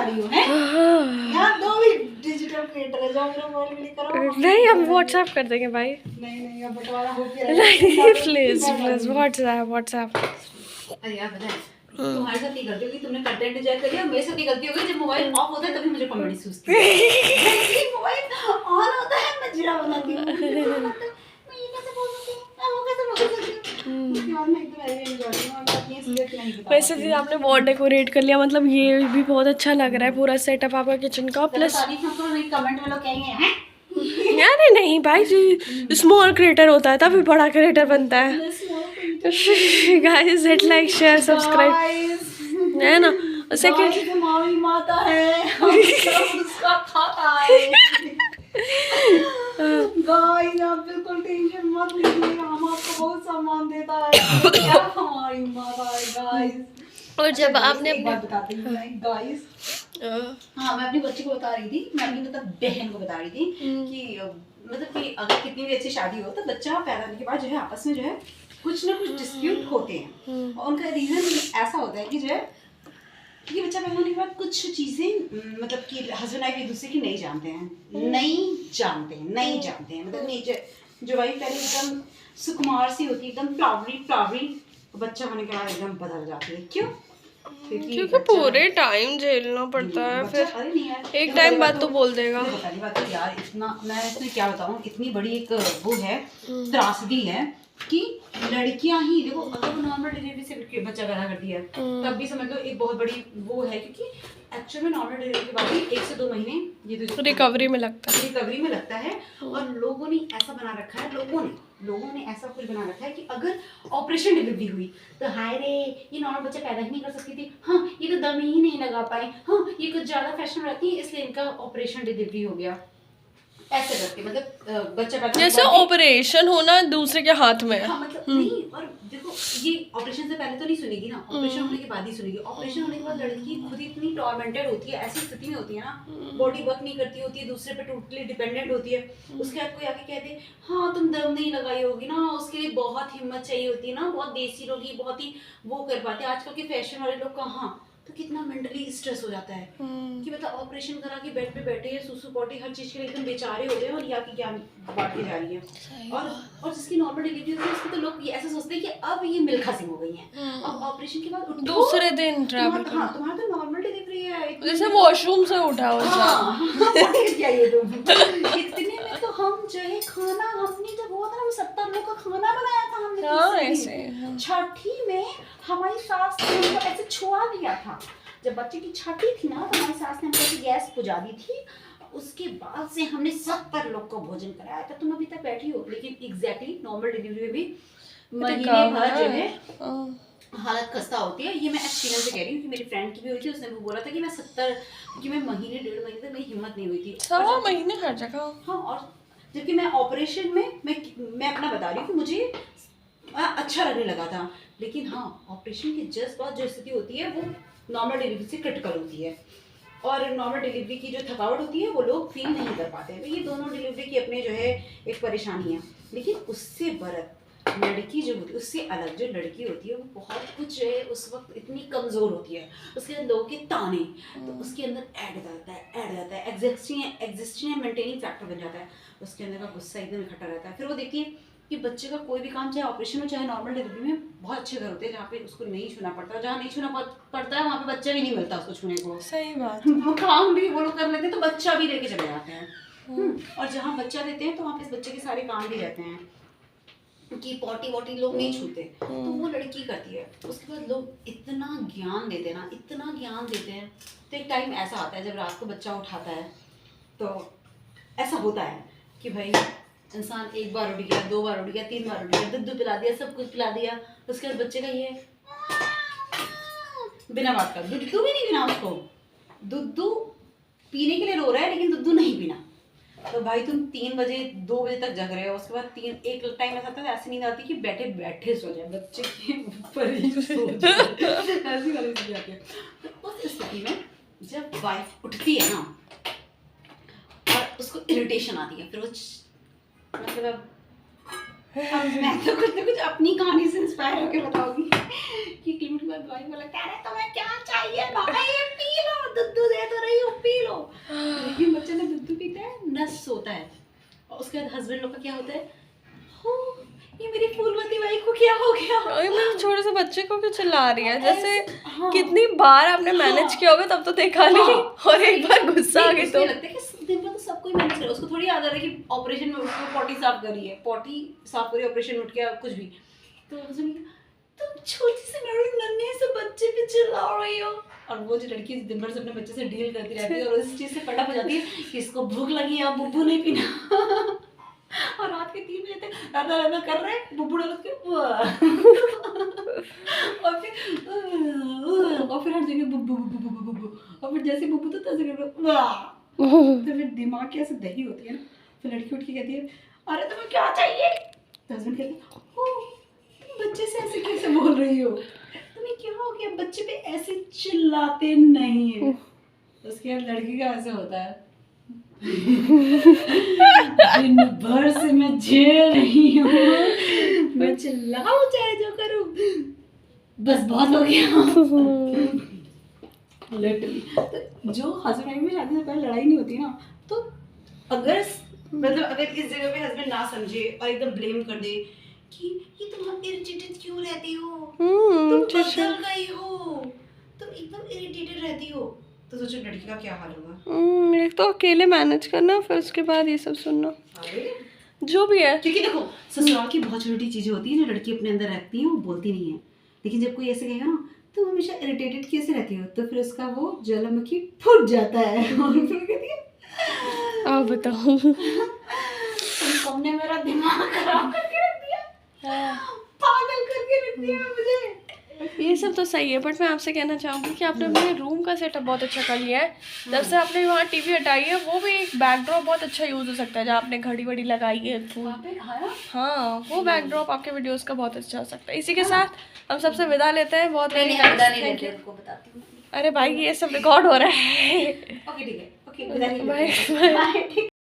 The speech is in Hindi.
रही हो? हैं यार, दो भी डिजिटल क्रिएटर है, जाओ मेरा मोबाइल में करो। नहीं हम व्हाट्सएप कर देंगे भाई। नहीं अब बंटवारा हो गया नहीं प्लीज व्हाट्सएप। अरे यार पता है तुम्हारे साथ ये गलती होगी, तुमने कंटेंट एंजॉय कर लिया, मेरे साथ ये गलती होगी जब मोबाइल ऑफ होता है तभी मुझे कॉमेडी सूझती है। मोबाइल ऑन होता है मैं जीरा बनाती हूँ, मैं ये कैसे बोल सकती हूँ, मैं वो कैसे बोल सकती हूँ यार, मैं एकदम ऐसे एंजॉय कर रही हूँ। मैं ये सीरियस नहीं बता। वैसे भी आपने वॉल डेकोरेट कर लिया, मतलब ये भी बहुत अच्छा लग रहा है पूरा सेटअप आपका किचन का। प्लस तारीफ हमको नहीं, कमेंट में लोग कहेंगे हैं यार नहीं भाई जी, स्मॉल क्रिएटर होता है तभी बड़ा क्रिएटर बनता है। Guys hit like share subscribe है ना। सेकंड हमारी माता है उसका खाता है। गाइस आप बिल्कुल टेंशन मत लीजिए, हम आपको बहुत सम्मान देता है, क्या हमारी माता है गाइस। और जब आपने एक बात बताती हूँ गाइस, हाँ मैं अपनी बच्ची को बता रही थी, मैं अपनी मतलब बहन को बता रही थी कि मतलब कि अगर कितनी भी अच्छी शादी हो तो बच्चा पैदा होने के बाद जो है आपस में जो है कुछ ना कुछ डिस्प्यूट होते हैं, और उनका रीजन ऐसा होता है कि जो है कि बच्चा पैदा होने के बाद कुछ चीजें मतलब कि हस्बैंड वाइफ एक दूसरे की नहीं जानते हैं, मतलब नेचर जो वाइफ पहले एकदम सुकुमार सी होती है, एकदम फ्लावरी, बच्चा होने के बाद एकदम बदल जाती है। क्यों? क्योंकि पूरे टाइम झेलना पड़ता है, फिर एक टाइम बाद तो बोल देगा। पहली बात तो यार इतना मैं इसमें क्या बताऊँ, इतनी बड़ी एक वो है त्रासदी है कि लड़कियां ही देखो, अगर वो नॉर्मल डिलीवरी से बच्चा पैदा करती है तब भी समझ लो एक बहुत बड़ी वो है, क्योंकि एक्चुअल में नॉर्मल डिलीवरी के बाद भी 1 से 2 महीने ये तो रिकवरी में लगता है। और लोगों ने ऐसा बना रखा है, लोगों ने ऐसा कुछ बना रखा है कि अगर ऑपरेशन डिलीवरी हुई तो हाय रे ये नॉर्मल बच्चा पैदा ही नहीं कर सकती थी, हाँ ये तो दम ही नहीं लगा पाए, हाँ ये कुछ ज्यादा फैशन रहती है इसलिए इनका ऑपरेशन डिलीवरी हो गया, ऐसे करके मतलब बच्चा पैदा जैसे ऑपरेशन होना दूसरे के हाथ में है। हाँ मतलब नहीं, और देखो ये ऑपरेशन से पहले तो नहीं सुनेगी ना, ऑपरेशन होने के बाद ही सुनेगी। ऑपरेशन होने के बाद लड़की खुद इतनी टॉर्मेंटेड होती है, ऐसी स्थिति में होती है ना, बॉडी वर्क नहीं करती होती है, दूसरे पे टोटली डिपेंडेंट होती है। उसके बाद कोई आके कहते हैं हाँ तुम दम नहीं लगाई होगी ना, उसके लिए बहुत हिम्मत चाहिए होती है ना, बहुत देसी लोग ही बहुत ही वो कर पाते हैं। आजकल के फैशन वाले लोग कहाँ, तो कितना मेंटली स्ट्रेस हो जाता है कि मतलब ऑपरेशन करा के बेड पे बैठे हैं, सुसु पोटी हर चीज के लिए एकदम बेचारे हो गए और या की क्या बांटती जा रही है। और जिसकी नॉर्मल डिलीवरी होती है उसको तो लोग ये ऐसा सोचते हैं कि अब ये मिल्खा सिंह हो गई हैं, अब ऑपरेशन के बाद दूसरे दिन ट्रैवल हाँ तुम्हारा तो नॉर्मल डिलीवरी है, जैसे वॉशरूम से उठा हो क्या ये तुम इतने में तो हम जो है खाना, हमने जब हुआ था ना 70 लोग का खाना बनाया था हमने। हाँ ऐसे छठी में हमारी सास ने हमको ऐसे छुआ दिया था, जब बच्चे की छठी थी ना तो हमारी सास ने हमको गैस बुझा दी थी, उसके बाद से हमने 70 लोग को भोजन कराया था। तुम अभी तक बैठी हो, लेकिन एग्जैक्टली नॉर्मल डिलीवरी में भी महीने भर जो है हालत खस्ता होती है। ये मैं एक्सपीरियंस से कह रही हूँ कि मेरी फ्रेंड की भी हुई थी, उसने भी बोला था कि मैं 70 कि मैं महीने 1.5 महीने तक मेरी हिम्मत नहीं हुई थी। 1.5 महीने हर जगह। हाँ, और जबकि मैं ऑपरेशन में मैं अपना बता रही हूँ कि मुझे अच्छा लगने लगा था, लेकिन हाँ ऑपरेशन के जस्ट बाद जो स्थिति होती है वो नॉर्मल डिलीवरी से क्रिटिकल होती है, और नॉर्मल डिलीवरी की जो थकावट होती है वो लोग फील नहीं कर पाते हैं। तो ये दोनों डिलीवरी की अपने जो है एक परेशानी है, लेकिन उससे बरत लड़की जो होती है उससे अलग जो लड़की होती है वो बहुत कुछ जो है उस वक्त इतनी कमज़ोर होती है, उसके अंदर लोगों के ताने तो उसके अंदर ऐड जाता है एग्जिस्टिंग एंड मेंटेनिंग फैक्टर बन जाता है, उसके अंदर का गुस्सा एकदम इकट्ठा रहता है। फिर वो देखती है कि बच्चे का कोई भी काम चाहे ऑपरेशन हो चाहे नॉर्मल डिलीवरी में, बहुत अच्छे घर होते हैं जहाँ पे उसको नहीं छूना पड़ता, जहाँ नहीं छूना पड़ता है वहाँ पे बच्चा भी नहीं मिलता उसको छूने को। सही बात। वो काम भी वो लोग कर लेते हैं तो बच्चा भी लेके चले जाते हैं। और जहाँ बच्चा देते हैं तो वहाँ पे इस बच्चे के सारे काम भी रहते हैं कि पॉटी वॉटी लोग नहीं छूते, तो वो लड़की करती है। उसके बाद लोग इतना ज्ञान देते हैं तो एक टाइम ऐसा आता है जब रात को बच्चा उठाता है तो ऐसा होता है कि भाई इंसान 1 बार उठ गया, 2 बार उठ गया, 3 बार उठ गया, दूध पिला दिया, सब कुछ पिला दिया, उसके बाद बच्चे का ये बिना बात का दूध भी नहीं पीना, उसको दूध पीने के लिए रो रहा है लेकिन दूध नहीं पीना। तो भाई तुम 3 बजे 2 बजे तक जग रहे हो, उसके बाद एक टाइम ऐसा आता है ऐसी नींद आती है कि बैठे बैठे सो जाए, बच्चे के ऊपर ही सो जाए ऐसी वाली स्थिति आती है। तो उस स्थिति में जब वाइफ उठती है ना और उसको इरिटेशन आती है, फिर वो मतलब मैं तो कुछ ना कुछ अपनी कहानी से इंस्पायर होकर बताऊंगी कि क्लिनिक में भाई बोला कह रहे तुम्हें क्या चाहिए भाई, पी लो दूध दे तो होता है। और उसके बाद हस्बैंड लोग का क्या होता है, हो ये मेरी फूलमती बाई को क्या हो गया। और मेरे छोटे से बच्चे को भी चिल्ला रही है, जैसे हाँ। कितनी बार आपने मैनेज किया होगा तब तो देखा नहीं, और एक बार गुस्सा आ गई तो लगता है कि दिन भर तो सब कोई मैनेज करे, उसको थोड़ी याद आ रहा है कि ऑपरेशन में उसको पॉटी साफ करी है, पॉटी साफ करी, ऑपरेशन में उठ गया कुछ भी, तो तुम छोटी सी नन्हे से बच्चे पे चिल्ला रही हो। और वो जो लड़की दिन भर से अपने बच्चे से डील करती रहती है और इस चीज से फटा हो जाती है कि इसको भूख लगी है, अब बुब्बू नहीं पीना। और रात के 3 बजे तक राधा राधा कर रहे हैं, बुब्बू डाल के और फिर हर जगह बुब्बू बुब्बू बुब्बू बुब्बू, और फिर जैसे बुब्बू तो तैसे कर तो फिर दिमाग की ऐसे दही होती है ना। फिर लड़की उठ के कहती है अरे तुम्हें क्या चाहिए, तो हस्बैंड कहते हैं तुम बच्चे से ऐसे कैसे बोल रही हो, तुम्हें क्या हो गया, बच्चे पे ऐसे चिल्लाते नहीं है। उसके बाद लड़की का ऐसे होता है दिन भर से मैं झेल रही हूँ, मैं चिल्लाऊं चाहे जो करूं, बस बहुत हो गया। लिटरली तो जो हस्बैंड वाइफ में शादी से पहले लड़ाई नहीं होती ना, तो अगर मतलब अगर इस जगह पे हस्बैंड ना समझे और एकदम ब्लेम कर दे कि ये तुम इरिटेटेड क्यों रहती हो, तुम बदल गई हो, तुम एकदम इरिटेटेड रहती हो, तो सोचो लड़की का क्या हाल होगा। एक तो अकेले मैनेज करना, फिर उसके बाद ये सब सुनना, जो भी है। क्योंकि देखो ससुराल की बहुत छोटी चीजें होती है जो लड़की अपने अंदर रखती है, वो बोलती नहीं है, लेकिन जब कोई ऐसे कहेगा ना तुम हमेशा इरिटेटेड कैसे रहती हो, तो फिर उसका वो ज्वालामुखी फूट जाता है और फिर कहती है आप बताओ तुमने मेरा दिमाग खराब करके रख दिया, पागल करके रख दिया मुझे। ये सब तो सही है, बट मैं आपसे कहना चाहूँगी कि आपने अपने रूम का सेटअप बहुत अच्छा कर लिया है। जब से आपने वहाँ टीवी हटाई है, वो भी एक बैकड्रॉप बहुत अच्छा यूज़ हो सकता है, जहाँ आपने घड़ी वड़ी लगाई है हाँ, वो बैकड्रॉप आपके वीडियोस का बहुत अच्छा हो सकता है। इसी के साथ हम सबसे विदा लेते हैं। बहुत अरे भाई ये सब रिकॉर्ड हो रहा है। ओके ठीक है, ओके बाय।